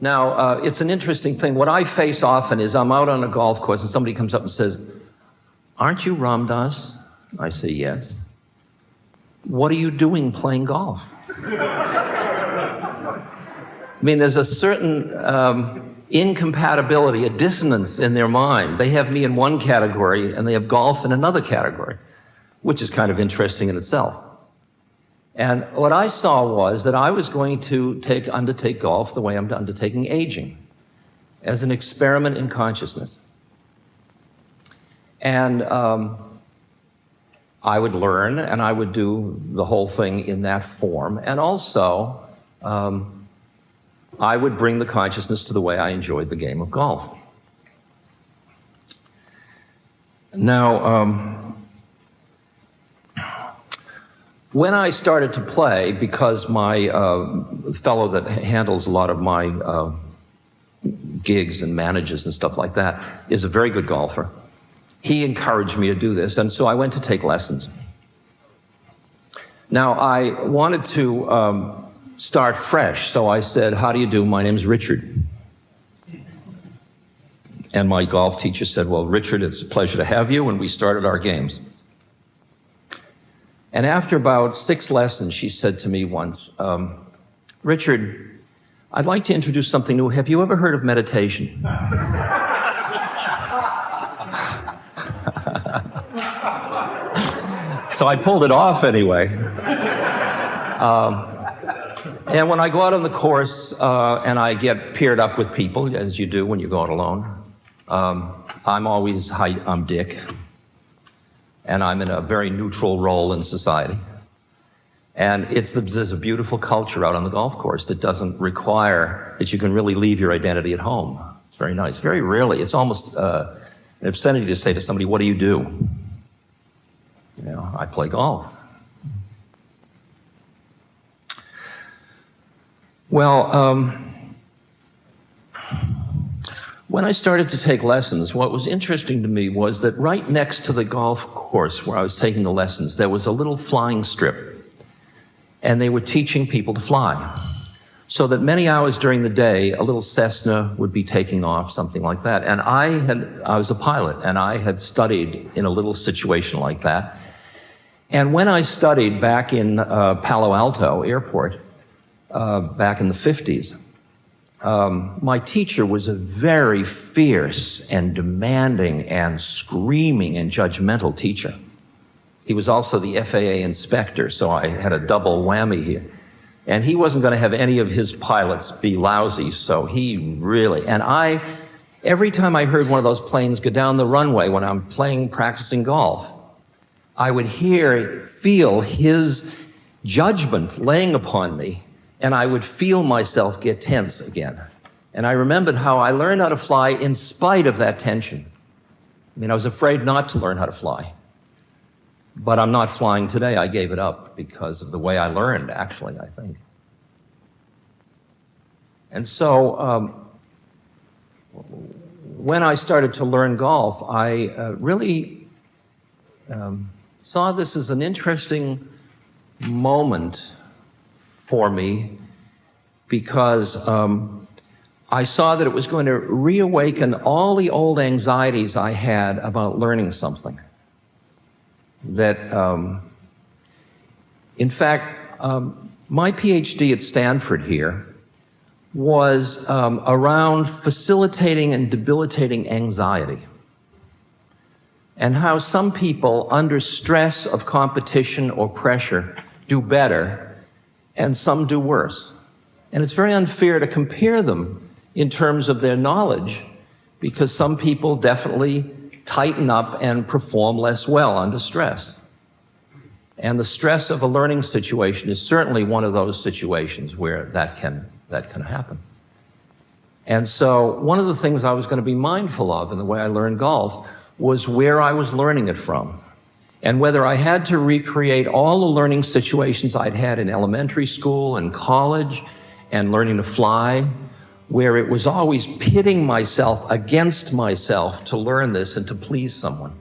Now, it's an interesting thing. What I face often is I'm out on a golf course and somebody comes up and says, "Aren't you Ram Dass?" I say, "Yes." "What are you doing playing golf?" I mean, there's a certain incompatibility, a dissonance in their mind. They have me in one category and they have golf in another category, which is kind of interesting in itself. And what I saw was that I was going to undertake golf the way I'm undertaking aging, as an experiment in consciousness. And I would learn and I would do the whole thing in that form. And also, I would bring the consciousness to the way I enjoyed the game of golf. Now, when I started to play, because my fellow that handles a lot of my gigs and manages and stuff like that is a very good golfer, he encouraged me to do this, and so I went to take lessons. Now, I wanted to start fresh, so I said, "How do you do? My name's Richard." And my golf teacher said, "Well, Richard, it's a pleasure to have you," and we started our games. And after about 6 lessons, she said to me once, "Richard, I'd like to introduce something new. Have you ever heard of meditation?" So I pulled it off anyway. And when I go out on the course and I get paired up with people, as you do when you go out alone, I'm always, I'm Dick. And I'm in a very neutral role in society. And there's a beautiful culture out on the golf course that doesn't require that you can really leave your identity at home. It's very nice. Very rarely. It's almost an obscenity to say to somebody, "What do you do?" You know, "I play golf." Well, when I started to take lessons, what was interesting to me was that right next to the golf course where I was taking the lessons, there was a little flying strip. And they were teaching people to fly. So that many hours during the day, a little Cessna would be taking off, something like that. And I was a pilot, and I had studied in a little situation like that. And when I studied back in Palo Alto Airport, back in the 50s, my teacher was a very fierce and demanding and screaming and judgmental teacher. He was also the FAA inspector, so I had a double whammy here. And he wasn't going to have any of his pilots be lousy, so he really... And every time I heard one of those planes go down the runway when I'm practicing golf, I would feel his judgment laying upon me, and I would feel myself get tense again. And I remembered how I learned how to fly in spite of that tension. I mean, I was afraid not to learn how to fly. But I'm not flying today. I gave it up because of the way I learned, actually, I think. And so when I started to learn golf, I really saw this as an interesting moment for me because I saw that it was going to reawaken all the old anxieties I had about learning something. That, in fact, my PhD at Stanford here was around facilitating and debilitating anxiety, and how some people under stress of competition or pressure do better, and some do worse. And it's very unfair to compare them in terms of their knowledge, because some people definitely tighten up and perform less well under stress. And the stress of a learning situation is certainly one of those situations where that can happen. And so one of the things I was going to be mindful of in the way I learned golf was where I was learning it from, and whether I had to recreate all the learning situations I'd had in elementary school and college and learning to fly, where it was always pitting myself against myself to learn this and to please someone.